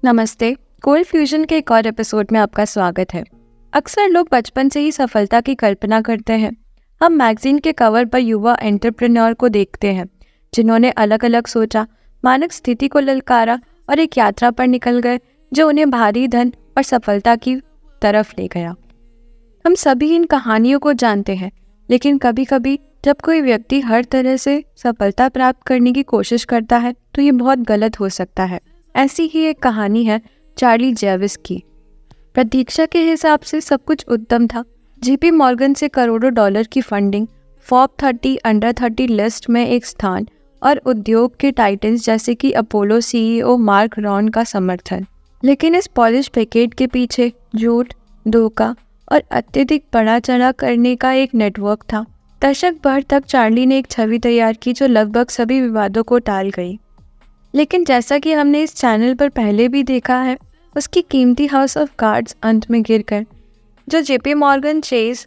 नमस्ते। Cold fusion के एक और एपिसोड में आपका स्वागत है। अक्सर लोग बचपन से ही सफलता की कल्पना करते हैं। हम मैगजीन के कवर पर युवा एंटरप्रेन्योर को देखते हैं जिन्होंने अलग अलग सोचा, मानक स्थिति को ललकारा और एक यात्रा पर निकल गए जो उन्हें भारी धन और सफलता की तरफ ले गया। हम सभी इन कहानियों को जानते हैं, लेकिन कभी कभी जब कोई व्यक्ति हर तरह से सफलता प्राप्त करने की कोशिश करता है तो ये बहुत गलत हो सकता है। ऐसी ही एक कहानी है चार्ली जेविस की। प्रतीक्षा के हिसाब से सब कुछ उत्तम था। जेपी मॉर्गन से करोड़ों डॉलर की फंडिंग, फॉर्ब 30 अंडर 30 लिस्ट में एक स्थान और उद्योग के टाइटन्स जैसे कि अपोलो सीईओ मार्क रॉन का समर्थन। लेकिन इस पॉलिश पैकेट के पीछे झूठ, धोखा और अत्यधिक बढ़ा चढ़ा करने का एक नेटवर्क था। दशक भर तक चार्ली ने एक छवि तैयार की जो लगभग सभी विवादों को टाल गई। लेकिन जैसा कि हमने इस चैनल पर पहले भी देखा है, उसकी कीमती हाउस ऑफ कार्ड्स अंत में गिर गए, जो जेपी मॉर्गन चेज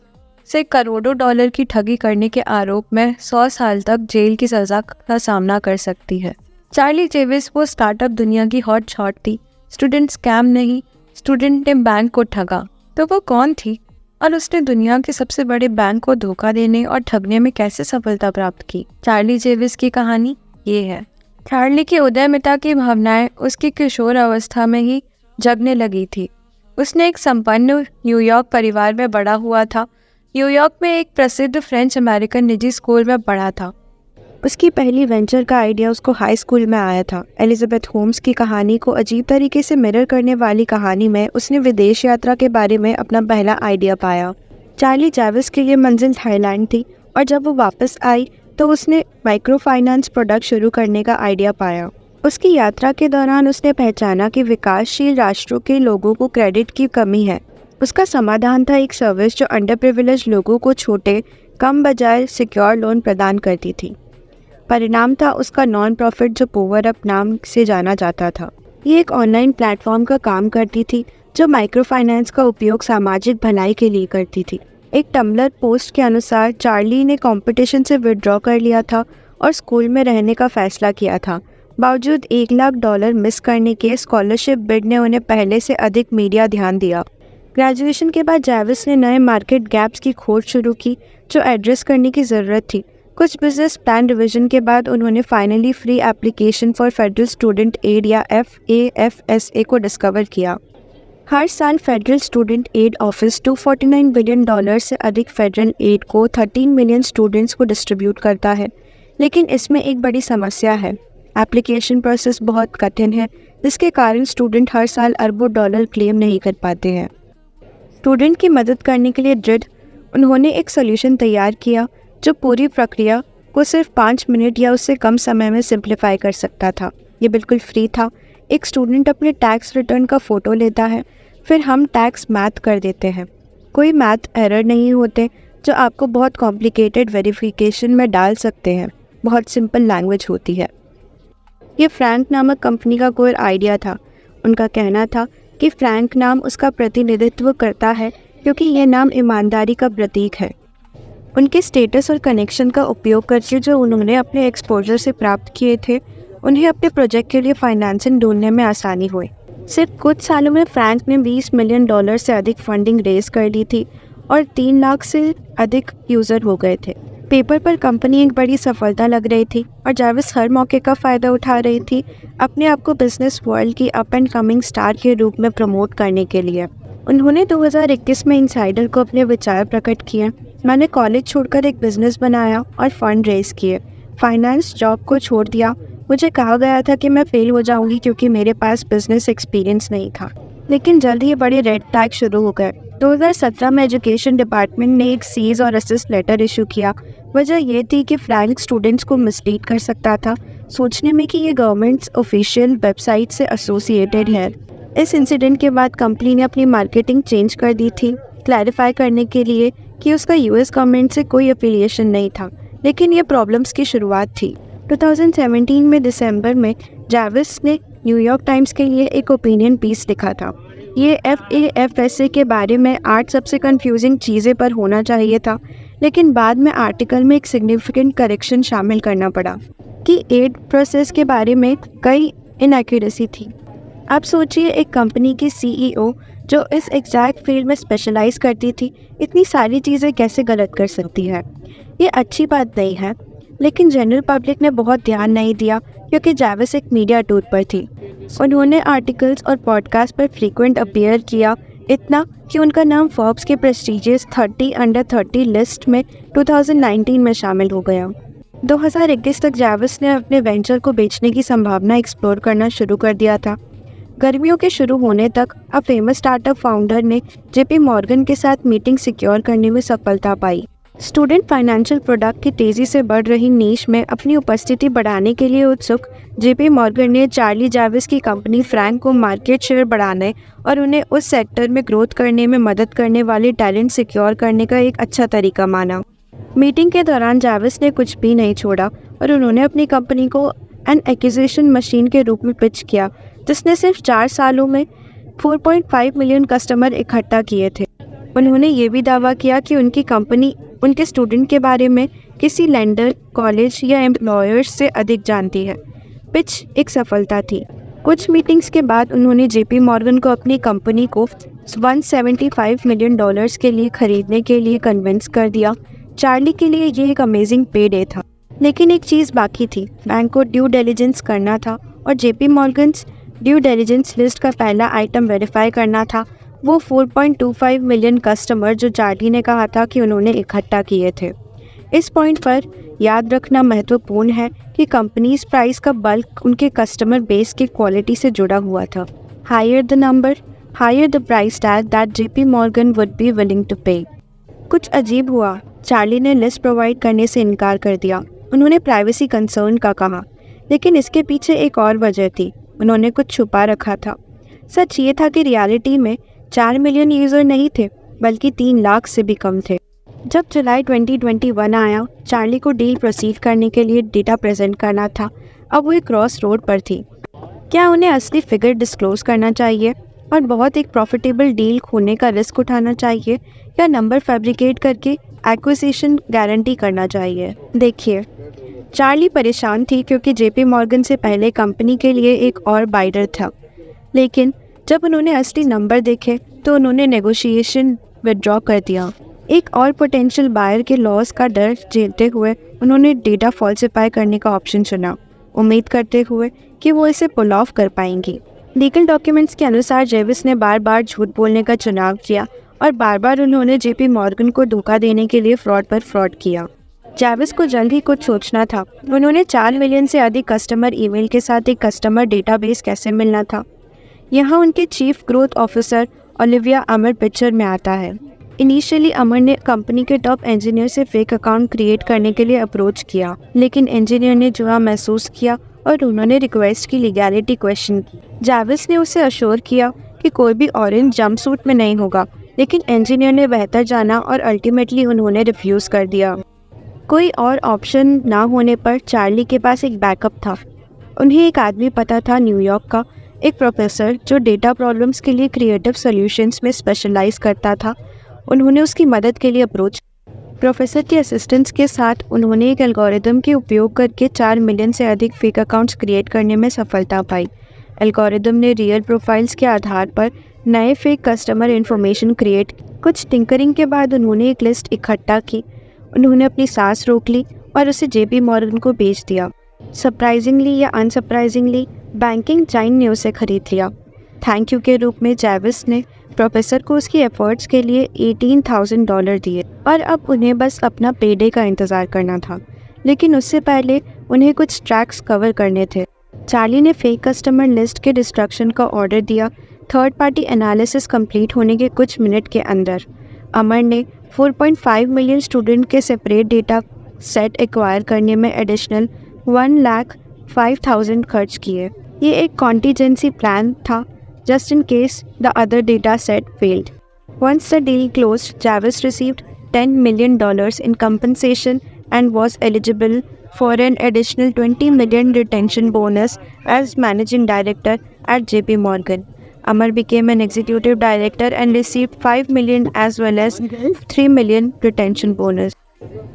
से करोड़ों डॉलर की ठगी करने के आरोप में 100 साल तक जेल की सज़ा का सामना कर सकती है। चार्ली जेविस वो स्टार्टअप दुनिया की हॉट शॉट थी। स्टूडेंट स्कैम नहीं, स्टूडेंट ने बैंक को ठगा। तो वो कौन थी और उसने दुनिया के सबसे बड़े बैंक को धोखा देने और ठगने में कैसे सफलता प्राप्त की? चार्ली जेविस की कहानी ये है। चार्ली की उदयमिता की भावनाएं उसकी किशोर अवस्था में ही जगने लगी थी। उसने एक संपन्न न्यूयॉर्क परिवार में बड़ा हुआ था। न्यूयॉर्क में एक प्रसिद्ध फ्रेंच अमेरिकन निजी स्कूल में पढ़ा था। उसकी पहली वेंचर का आइडिया उसको हाई स्कूल में आया था। एलिजाबेथ होम्स की कहानी को अजीब तरीके से मिरर करने वाली कहानी में उसने विदेश यात्रा के बारे में अपना पहला आइडिया पाया। चार्ली जेविस के लिए मंजिल थाईलैंड थी और जब वो वापस आई तो उसने माइक्रो फाइनेंस प्रोडक्ट शुरू करने का आइडिया पाया। उसकी यात्रा के दौरान उसने पहचाना कि विकासशील राष्ट्रों के लोगों को क्रेडिट की कमी है। उसका समाधान था एक सर्विस जो अंडर प्रिविलेज लोगों को छोटे, कम बजाय सिक्योर लोन प्रदान करती थी। परिणाम था उसका नॉन प्रॉफिट जो पोवर अप नाम से जाना जाता था। ये एक ऑनलाइन प्लेटफॉर्म का काम करती थी जो माइक्रो फाइनेंस का उपयोग सामाजिक भलाई के लिए करती थी। एक टम्बलर पोस्ट के अनुसार चार्ली ने कंपटीशन से विड्रॉ कर लिया था और स्कूल में रहने का फैसला किया था। बावजूद $1,00,000 मिस करने के स्कॉलरशिप बिड ने उन्हें पहले से अधिक मीडिया ध्यान दिया। ग्रेजुएशन के बाद जेविस ने नए मार्केट गैप्स की खोज शुरू की जो एड्रेस करने की ज़रूरत थी। कुछ बिजनेस प्लान रिवीजन के बाद उन्होंने finally free application for federal student aid या FAFSA को डिस्कवर किया। हर साल federal student aid office $249 billion से अधिक फेडरल एड को 13 मिलियन स्टूडेंट्स को डिस्ट्रीब्यूट करता है। लेकिन इसमें एक बड़ी समस्या है। एप्लीकेशन प्रोसेस बहुत कठिन है, जिसके कारण स्टूडेंट हर साल अरबों डॉलर क्लेम नहीं कर पाते हैं। स्टूडेंट की मदद करने के लिए उन्होंने एक सोल्यूशन तैयार किया जो पूरी प्रक्रिया को सिर्फ 5 मिनट या उससे कम समय में सिंप्लीफाई कर सकता था। ये बिल्कुल फ्री था। एक स्टूडेंट अपने टैक्स रिटर्न का फ़ोटो लेता है, फिर हम टैक्स मैथ कर देते हैं। कोई मैथ एरर नहीं होते जो आपको बहुत कॉम्प्लिकेटेड वेरिफिकेशन में डाल सकते हैं। बहुत सिंपल लैंग्वेज होती है। ये फ्रैंक नामक कंपनी का कोर आइडिया था। उनका कहना था कि फ्रैंक नाम उसका प्रतिनिधित्व करता है क्योंकि यह नाम ईमानदारी का प्रतीक है। उनके स्टेटस और कनेक्शन का उपयोग करके जो उन्होंने अपने एक्सपोजर से प्राप्त किए थे, उन्हें अपने प्रोजेक्ट के लिए फाइनेंसिंग ढूंढने में आसानी हुई। सिर्फ कुछ सालों में फ्रैंक ने $20 मिलियन से अधिक फंडिंग रेज कर ली थी और 3 लाख से अधिक यूज़र हो गए थे। पेपर पर कंपनी एक बड़ी सफलता लग रही थी और जेविस हर मौके का फ़ायदा उठा रही थी अपने आप को बिजनेस वर्ल्ड की अप एंड कमिंग स्टार के रूप में प्रमोट करने के लिए। उन्होंने 2021 में इनसाइडर को अपने विचार प्रकट किए। मैंने कॉलेज छोड़कर एक बिज़नेस बनाया और फंड रेज किए। फाइनेंस जॉब को छोड़ दिया। मुझे कहा गया था कि मैं फेल हो जाऊंगी क्योंकि मेरे पास बिजनेस एक्सपीरियंस नहीं था। लेकिन जल्द ही बड़े रेड फ्लैग शुरू हो गए। 2017 में एजुकेशन डिपार्टमेंट ने एक सीज और असिस्ट लेटर इशू किया। वजह यह थी कि फ्रैंक स्टूडेंट्स को मिसलीड कर सकता था, सोचने में कि ये गवर्नमेंट्स ऑफिशियल वेबसाइट से एसोसिएटेड है। इस इंसिडेंट के बाद कंपनी ने अपनी मार्केटिंग चेंज कर दी थी, क्लैरिफाई करने के लिए कि उसका US गवर्नमेंट से कोई एफिलिएशन नहीं था। लेकिन ये प्रॉब्लम्स की शुरुआत थी। 2017 में दिसंबर में जेविस ने न्यूयॉर्क टाइम्स के लिए एक ओपिनियन पीस लिखा था। ये FAFSA के बारे में 8 सबसे कंफ्यूजिंग चीज़ें पर होना चाहिए था, लेकिन बाद में आर्टिकल में एक सिग्निफिकेंट करेक्शन शामिल करना पड़ा कि एड प्रोसेस के बारे में कई इनएक्यूरेसी थी। आप सोचिए, एक कंपनी की सीईओ जो इस एग्जैक्ट फील्ड में स्पेशलाइज करती थी, इतनी सारी चीज़ें कैसे गलत कर सकती है। ये अच्छी बात नहीं है, लेकिन जनरल पब्लिक ने बहुत ध्यान नहीं दिया क्योंकि जाविस एक मीडिया टूर पर थी। उन्होंने आर्टिकल्स और पॉडकास्ट पर फ्रीक्वेंट अपीयर किया, इतना कि उनका नाम फोर्ब्स के प्रेस्टीजियस 30 अंडर 30 लिस्ट में 2019 में शामिल हो गया। 2021 तक जाविस ने अपने वेंचर को बेचने की संभावना एक्सप्लोर करना शुरू कर दिया था। गर्मियों के शुरू होने तक अब फेमस स्टार्टअप फाउंडर ने जेपी मॉर्गन के साथ मीटिंग सिक्योर करने में सफलता पाई। स्टूडेंट फाइनेंशियल प्रोडक्ट की तेज़ी से बढ़ रही नीश में अपनी उपस्थिति बढ़ाने के लिए उत्सुक जेपी मॉर्गन ने चार्ली जाविस की कंपनी फ्रैंक को मार्केट शेयर बढ़ाने और उन्हें उस सेक्टर में ग्रोथ करने में मदद करने वाले टैलेंट सिक्योर करने का एक अच्छा तरीका माना। मीटिंग के दौरान जाविस ने कुछ भी नहीं छोड़ा और उन्होंने अपनी कंपनी को एन एक्विजिशन मशीन के रूप में पिच किया, जिसने सिर्फ 4 सालों में 4.5 मिलियन कस्टमर इकट्ठा किए थे। उन्होंने ये भी दावा किया कि उनकी कंपनी उनके स्टूडेंट के बारे में किसी लेंडर, कॉलेज या एम्प्लॉयर्स से अधिक जानती है। पिच एक सफलता थी। कुछ मीटिंग्स के बाद उन्होंने जेपी मॉर्गन को अपनी कंपनी को $175 मिलियन के लिए खरीदने के लिए कन्विंस कर दिया। चार्ली के लिए ये एक अमेजिंग पे डे था, लेकिन एक चीज़ बाकी थी। बैंक को ड्यू डिलिजेंस करना था और JP Morgan's due diligence list का पहला आइटम वेरीफाई करना था, वो 4.25 मिलियन कस्टमर जो चार्ली ने कहा था कि उन्होंने इकट्ठा किए थे। इस पॉइंट पर याद रखना महत्वपूर्ण है कि कंपनीज प्राइस का बल्क उनके कस्टमर बेस की क्वालिटी से जुड़ा हुआ था। Higher the number, higher the price tag that JP Morgan would be willing to pay. कुछ अजीब हुआ, चार्ली ने लिस्ट प्रोवाइड करने से इनकार कर दिया। उन्होंने प्राइवेसी कंसर्न का कहा, लेकिन इसके पीछे एक और वजह थी। उन्होंने कुछ छुपा रखा था। सच ये था कि रियलिटी में 4 मिलियन यूज़र नहीं थे, बल्कि 3 लाख से भी कम थे। जब जुलाई 2021 आया, चार्ली को डील प्रोसीड करने के लिए डेटा प्रेजेंट करना था। अब वो एक क्रॉस रोड पर थी। क्या उन्हें असली फिगर डिस्क्लोज करना चाहिए और बहुत एक प्रॉफिटेबल डील खोने का रिस्क उठाना चाहिए, या नंबर फैब्रिकेट करके एक्विजिशन गारंटी करना चाहिए? देखिए, चार्ली परेशान थी क्योंकि जेपी मॉर्गन से पहले कंपनी के लिए एक और बाइडर था, लेकिन जब उन्होंने असली नंबर देखे तो उन्होंने नेगोशिएशन विदड्रॉ कर दिया। एक और पोटेंशियल बायर के लॉस का डर झेलते हुए उन्होंने डेटा फॉल्सिफाई करने का ऑप्शन चुना, उम्मीद करते हुए कि वो इसे पुल ऑफ कर पाएंगी। लीगल डॉक्यूमेंट्स के अनुसार जेविस ने बार बार झूठ बोलने का चुनाव किया और बार बार उन्होंने जेपी मॉर्गन को धोखा देने के लिए फ्रॉड पर फ्रॉड किया। जाविस को जल्द ही कुछ सोचना था। उन्होंने 4 मिलियन से अधिक कस्टमर ईमेल के साथ एक कस्टमर डेटाबेस कैसे मिलना था। यहाँ उनके चीफ ग्रोथ ऑफिसर ओलिविया अमर पिक्चर में आता है। इनिशियली अमर ने कंपनी के टॉप इंजीनियर से फेक अकाउंट क्रिएट करने के लिए अप्रोच किया, लेकिन इंजीनियर ने जुआ महसूस किया और उन्होंने रिक्वेस्ट की लीगैलिटी क्वेश्चन की। जाविस ने उसे अश्योर किया कि कोई भी ऑरेंज जंपसूट में नहीं होगा, लेकिन इंजीनियर ने बेहतर जाना और अल्टीमेटली उन्होंने रिफ्यूज़ कर दिया। कोई और ऑप्शन ना होने पर चार्ली के पास एक बैकअप था। उन्हें एक आदमी पता था, न्यूयॉर्क का एक प्रोफेसर जो डेटा प्रॉब्लम्स के लिए क्रिएटिव सॉल्यूशंस में स्पेशलाइज करता था। उन्होंने उसकी मदद के लिए अप्रोच। प्रोफेसर के असिस्टेंट्स के साथ उन्होंने एक एल्गोरिदम के उपयोग करके 4 मिलियन से अधिक फेक अकाउंट्स क्रिएट करने में सफलता पाई। एल्गोरिदम ने रियल प्रोफाइल्स के आधार पर नए फेक कस्टमर इन्फॉर्मेशन क्रिएट। कुछ टिंकरिंग के बाद उन्होंने एक लिस्ट इकट्ठा की। उन्होंने अपनी सांस रोक ली और उसे जेपी मॉर्गन को बेच दिया। सरप्राइजिंगली या अनसरप्राइजिंगली, बैंकिंग जाइंट ने उसे खरीद लिया। थैंक यू के रूप में जाविस ने प्रोफेसर को उसकी एफर्ट्स के लिए $18,000 दिए और अब उन्हें बस अपना पेडे का इंतज़ार करना था। लेकिन उससे पहले उन्हें कुछ ट्रैक्स कवर करने थे। चार्ली ने फेक कस्टमर लिस्ट के डिस्ट्रक्शन का ऑर्डर दिया। थर्ड पार्टी एनालिसिस कंप्लीट होने के कुछ मिनट के अंदर अमर ने 4.5 मिलियन स्टूडेंट के सेपरेट डेटा सेट एक्वायर करने में एडिशनल 1,05,000 खर्च किए। ये एक कॉन्टीजेंसी प्लान था, just in case the other data set failed. Once the deal closed, Javis received $10 million in compensation and was eligible for an additional $20 million retention bonus as managing director at JP Morgan. Amar became an executive director and received $5 million as well as $3 million retention bonus.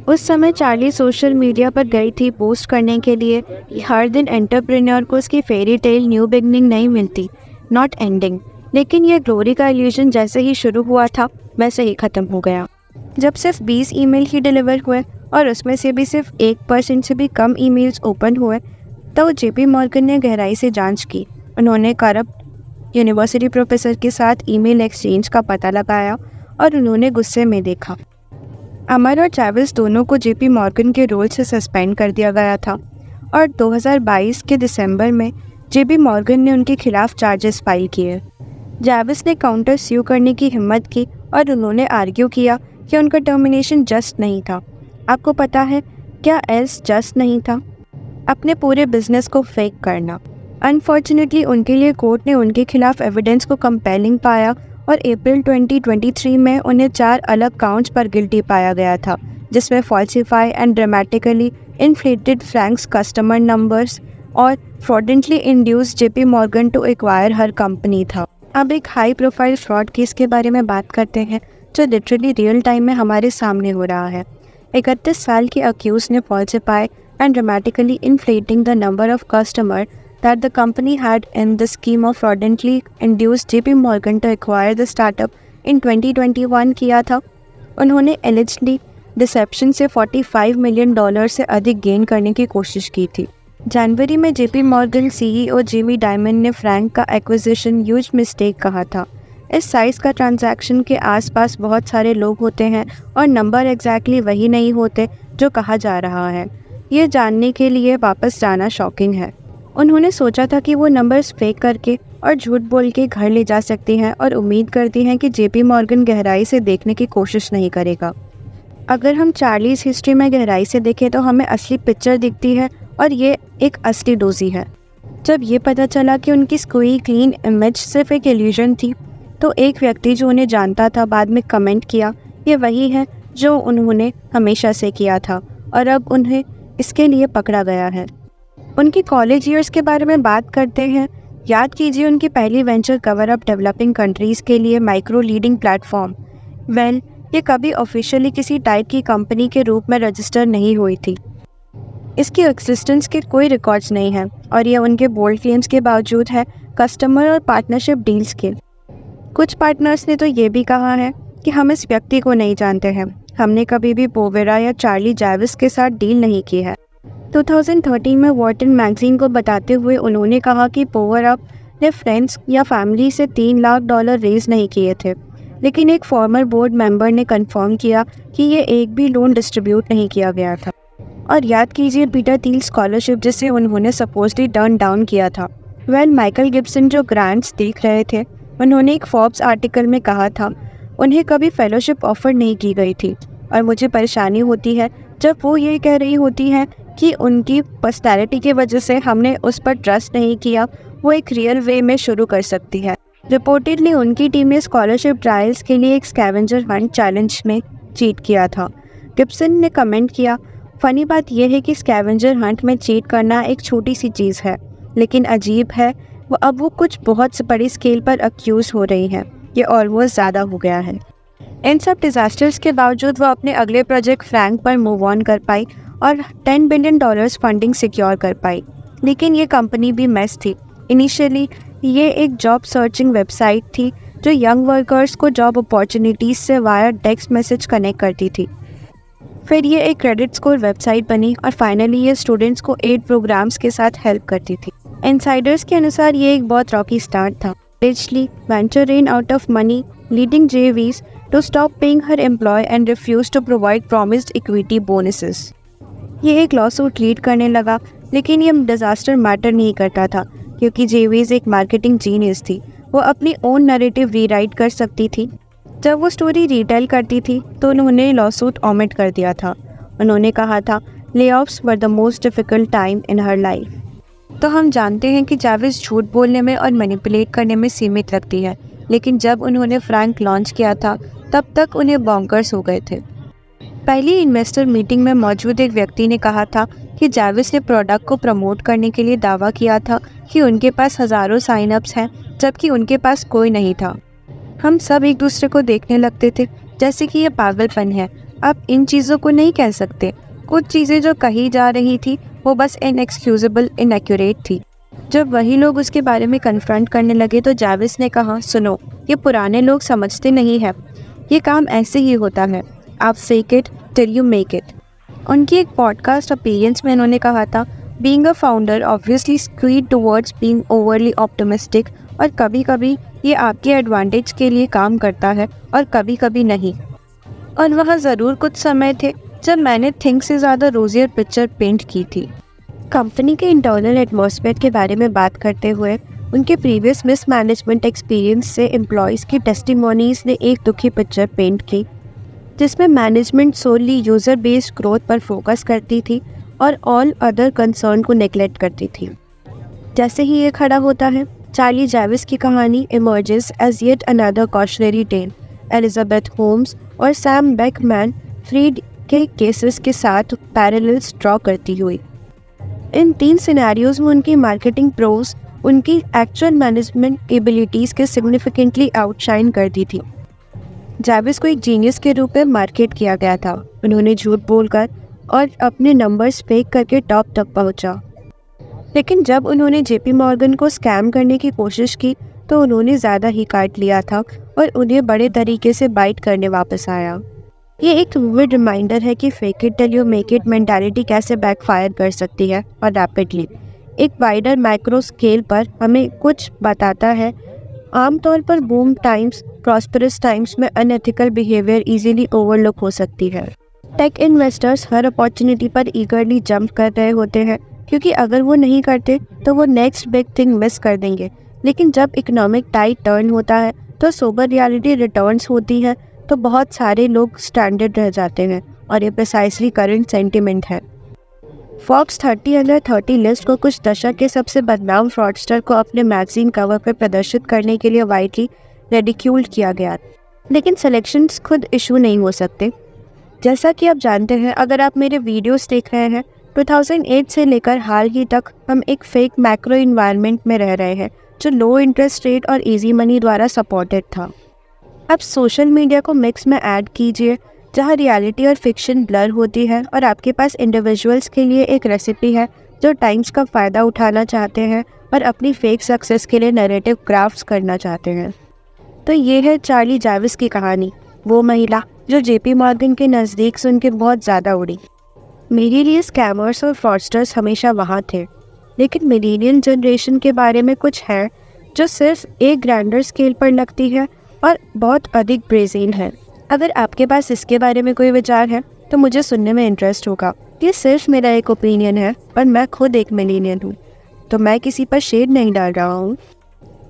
उस समय Charlie social media पर गई थी post करने के लिए। हर दिन entrepreneur को उसकी फेरी टेल न्यू बिगनिंग नहीं मिलती। Not ending. लेकिन ये ग्लोरी का इल्यूजन जैसे ही शुरू हुआ था वैसे ही ख़त्म हो गया। जब सिर्फ 20 ईमेल ही डिलीवर हुए और उसमें से भी सिर्फ 1% से भी कम ईमेल्स ओपन हुए, तो जेपी मॉर्गन ने गहराई से जांच की। उन्होंने करप्ट यूनिवर्सिटी प्रोफेसर के साथ ईमेल एक्सचेंज का पता लगाया और उन्होंने गुस्से में देखा। अमर और चैविस दोनों को जेपी मॉर्गन के रोल से सस्पेंड कर दिया गया था और 2022 के दिसंबर में जेपी मॉर्गन ने उनके खिलाफ चार्जेस फाइल किए। चैविस ने काउंटर स्यू करने की हिम्मत की और उन्होंने आर्ग्यू किया कि उनका टर्मिनेशन जस्ट नहीं था। आपको पता है क्या एल्स जस्ट नहीं था? अपने पूरे बिजनेस को फेक करना। अनफॉर्चुनेटली उनके लिए कोर्ट ने उनके खिलाफ एविडेंस को कंपेलिंग पाया और अप्रैल 2023 में उन्हें 4 अलग काउंट्स पर गिल्टी पाया गया था, जिसमें falsify and dramatically inflated Frank's customer numbers और fraudulently induce JP Morgan to acquire her company था। अब एक हाई प्रोफाइल फ्रॉड केस के बारे में बात करते हैं जो लिटरली रियल टाइम में हमारे सामने हो रहा है। 31 साल के अक्यूज ने falsify and dramatically inflating the number of customer that the company had in the scheme of fraudulently induced JP Morgan to acquire the startup in 2021 किया था। उन्होंने allegedly डिसेप्शन से $45 मिलियन से अधिक गेन करने की कोशिश की थी। जनवरी में JP Morgan CEO Jamie diamond ने फ्रैंक का एक्विजिशन ह्यूज मिस्टेक कहा था। इस साइज का ट्रांजैक्शन के आसपास बहुत सारे लोग होते हैं और नंबर एग्जैक्टली वही नहीं होते जो कहा जा रहा है। ये जानने के लिए वापस जाना शॉकिंग है। उन्होंने सोचा था कि वो नंबर्स फेक करके और झूठ बोल के घर ले जा सकती हैं और उम्मीद करती हैं कि जेपी मॉर्गन गहराई से देखने की कोशिश नहीं करेगा। अगर हम चार्लीज हिस्ट्री में गहराई से देखें तो हमें असली पिक्चर दिखती है और ये एक असली डोजी है। जब ये पता चला कि उनकी स्क्वी क्लीन इमेज सिर्फ एक इल्यूजन थी, तो एक व्यक्ति जो उन्हें जानता था बाद में कमेंट किया, ये वही है जो उन्होंने हमेशा से किया था और अब उन्हें इसके लिए पकड़ा गया है। उनकी कॉलेज ईयर्स के बारे में बात करते हैं। याद कीजिए उनकी पहली venture cover up developing countries के लिए माइक्रो लीडिंग प्लेटफॉर्म। ये कभी ऑफिशियली किसी टाइप की कंपनी के रूप में रजिस्टर नहीं हुई थी। इसकी एग्जिस्टेंस के कोई रिकॉर्ड्स नहीं हैं और ये उनके बोल्ड क्लेम्स के बावजूद है कस्टमर और पार्टनरशिप डील्स के। कुछ पार्टनर्स ने तो ये भी कहा है कि हम इस व्यक्ति को नहीं जानते हैं, हमने कभी भी पोवेरा या चार्ली जैविस के साथ डील नहीं की है। 2013 में वॉर्टन मैगजीन को बताते हुए उन्होंने कहा कि पोवरअप ने फ्रेंड्स या फैमिली से $3 लाख रेज नहीं किए थे, लेकिन एक फॉर्मर बोर्ड मेंबर ने कंफर्म किया कि ये एक भी लोन डिस्ट्रीब्यूट नहीं किया गया था। और याद कीजिए पीटर थिल स्कॉलरशिप जिसे उन्होंने सपोजली टर्न डाउन किया था। माइकल गिब्सन जो ग्रांट्स देख रहे थे, उन्होंने एक फोर्ब्स आर्टिकल में कहा था उन्हें कभी फेलोशिप ऑफर नहीं की गई थी और मुझे परेशानी होती है जब वो ये कह रही होती हैं कि उनकी पर्सनैलिटी की वजह से हमने उस पर ट्रस्ट नहीं किया, वो एक रियल वे में शुरू कर सकती है। रिपोर्टेडली उनकी टीम ने स्कॉलरशिप ट्रायल्स के लिए एक स्कैवेंजर हंट चैलेंज में चीट किया था। गिब्सन ने कमेंट किया, फ़नी बात यह है कि स्कैवेंजर हंट में चीट करना एक छोटी सी चीज़ है, लेकिन अजीब है वो कुछ बहुत बड़ी स्केल पर अक्यूज हो रही हैं। ये ऑलमोस्ट ज़्यादा हो गया है। इन सब डिज़ास्टर्स के बावजूद वो अपने अगले प्रोजेक्ट फ्रैंक पर मूव ऑन कर पाई और $10 बिलियन फंडिंग सिक्योर कर पाई। लेकिन ये कंपनी भी मेस थी। इनिशियली ये एक जॉब सर्चिंग वेबसाइट थी जो यंग वर्कर्स को जॉब अपॉर्चुनिटीज़ से वाया टेक्स्ट मैसेज कनेक्ट करती थी। फिर ये एक क्रेडिट स्कोर वेबसाइट बनी और फाइनली ये स्टूडेंट्स को 8 प्रोग्राम्स के साथ हेल्प करती थी। इनसाइडर्स के अनुसार ये एक बहुत रॉकी स्टार्ट था। Ridgely venture ran out of money, leading JVs to stop paying her employee and refused to provide promised equity bonuses. ये एक लॉसूट लीड करने लगा, लेकिन ये डिज़ास्टर मैटर नहीं करता था क्योंकि जेवीज एक मार्केटिंग जीनियस थी। वो अपनी ओन नैरेटिव रीराइट कर सकती थी। जब वो स्टोरी रिटेल करती थी तो उन्होंने लॉसूट ओमिट कर दिया था। उन्होंने कहा था layoffs were the most difficult time in her life. तो हम जानते हैं कि जाविस झूठ बोलने में और मैनिपुलेट करने में सीमित रखती है, लेकिन जब उन्होंने फ्रैंक लॉन्च किया था तब तक उन्हें बॉन्कर्स हो गए थे। पहली इन्वेस्टर मीटिंग में मौजूद एक व्यक्ति ने कहा था कि जाविस ने प्रोडक्ट को प्रमोट करने के लिए दावा किया था कि उनके पास हज़ारों साइनअप्स हैं, जबकि उनके पास कोई नहीं था। हम सब एक दूसरे को देखने लगते थे जैसे कि ये पागलपन है। आप इन चीज़ों को नहीं कह सकते। कुछ चीज़ें जो कही जा रही थी वो बस इनएक्सक्यूजेबल इनएक्यूरेट थी। जब वही लोग उसके बारे में कन्फ्रंट करने लगे तो जाविस ने कहा, सुनो, ये पुराने लोग समझते नहीं है, ये काम ऐसे ही होता है, आप fake it till you make it. उनकी एक पॉडकास्ट अपीयरेंस में उन्होंने कहा था, being a founder obviously skewed towards being overly optimistic, और कभी कभी ये आपके एडवांटेज के लिए काम करता है और कभी कभी नहीं। और वहाँ ज़रूर कुछ समय थे जब मैंने थिंक से ज़्यादा रोजियर पिक्चर पेंट की थी। कंपनी के इंटरनल एटमॉस्फेयर के बारे में बात करते हुए उनके प्रीवियस मिसमैनेजमेंट एक्सपीरियंस से एम्प्लॉयज़ की टेस्टिमोनीज ने एक दुखी पिक्चर पेंट की, जिसमें मैनेजमेंट सोली यूज़र बेस्ड ग्रोथ पर फोकस करती थी और ऑल अदर कंसर्न को नेग्लेक्ट करती थी। जैसे ही ये खड़ा होता है, चार्ली जाविस की कहानी emerges as yet another cautionary tale, Elizabeth Holmes और सैम बेकमैन फ्रीड के केसेस के साथ पैरेलल्स ड्रॉ करती हुई। इन 3 सिनेरियोज में उनकी मार्केटिंग प्रोज उनकी एक्चुअल मैनेजमेंट एबिलिटीज़ के सिग्निफिकेंटली आउटशाइन करती थी। जाविस को एक जीनियस के रूप में मार्केट किया गया था। उन्होंने झूठ बोलकर और अपने नंबर्स फेक करके टॉप तक पहुंचा। लेकिन जब उन्होंने जेपी मॉर्गन को स्कैम करने की कोशिश की तो उन्होंने ज़्यादा ही काट लिया था और उन्हें बड़े तरीके से बाइट करने वापस आया। ये एक विविड रिमाइंडर है कि fake it till you make it mentality कैसे बैकफायर कर सकती है और रैपिडली। एक वाइडर मैक्रो स्केल पर हमें कुछ बताता है। आमतौर पर बूम टाइम्स, प्रॉस्परस टाइम्स में अनएथिकल बिहेवियर इजीली ओवरलुक हो सकती है। टेक इन्वेस्टर्स हर अपॉर्चुनिटी पर ईगरली जंप कर रहे होते हैं, क्योंकि अगर वो नहीं करते तो वो नेक्स्ट बिग थिंग मिस कर देंगे। लेकिन जब इकोनॉमिक टाइड टर्न होता है तो सोबर रियलिटी रिटर्न्स होती है, तो बहुत सारे लोग स्टैंडर्ड रह जाते हैं, और ये प्रिसाइसली करंट सेंटिमेंट है। फॉक्स 30 अंडर 30 लिस्ट को कुछ दशक के सबसे बदनाम फ्रॉडस्टर को अपने मैगजीन कवर पर प्रदर्शित करने के लिए वाइडली रेडिक्यूल्ड किया गया। लेकिन सिलेक्शंस खुद इशू नहीं हो सकते। जैसा कि आप जानते हैं, अगर आप मेरे वीडियोस देख रहे हैं, 2008 से लेकर हाल ही तक हम एक फेक मैक्रो इन्वायरमेंट में रह रहे हैं जो लो इंटरेस्ट रेट और इजी मनी द्वारा सपोर्टेड था। अब सोशल मीडिया को मिक्स में ऐड कीजिए, जहां रियलिटी और फिक्शन ब्लर होती है, और आपके पास इंडिविजुअल्स के लिए एक रेसिपी है जो टाइम्स का फ़ायदा उठाना चाहते हैं और अपनी फेक सक्सेस के लिए नैरेटिव क्राफ्ट्स करना चाहते हैं। तो ये है चार्ली जाविस की कहानी, वो महिला जो जेपी मॉर्गन के नज़दीक सुन के बहुत ज़्यादा उड़ी। मेरे लिए स्कैमर्स और फ्रॉडस्टर्स हमेशा वहाँ थे, लेकिन मिलेनियल जनरेशन के बारे में कुछ है जो सिर्फ एक ग्रैंडर स्केल पर लगती है और बहुत अधिक ब्रेज़ीन है। अगर आपके पास इसके बारे में कोई विचार है तो मुझे सुनने में इंटरेस्ट होगा। ये सिर्फ मेरा एक ओपिनियन है और मैं खुद एक मिलेनियल हूँ, तो मैं किसी पर शेड नहीं डाल रहा हूँ।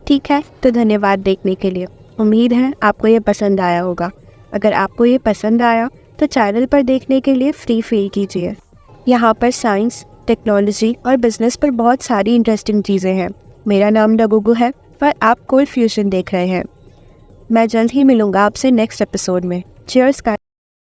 ठीक है, तो धन्यवाद देखने के लिए। उम्मीद है आपको ये पसंद आया होगा। अगर आपको ये पसंद आया तो चैनल पर देखने के लिए फ्री फील कीजिए। यहाँ पर साइंस, टेक्नोलॉजी और बिजनेस पर बहुत सारी इंटरेस्टिंग चीज़ें हैं। मेरा नाम डगुगु है और आप कोल्ड फ्यूजन देख रहे हैं। मैं जल्द ही मिलूँगा आपसे नेक्स्ट एपिसोड में। चीयर्स।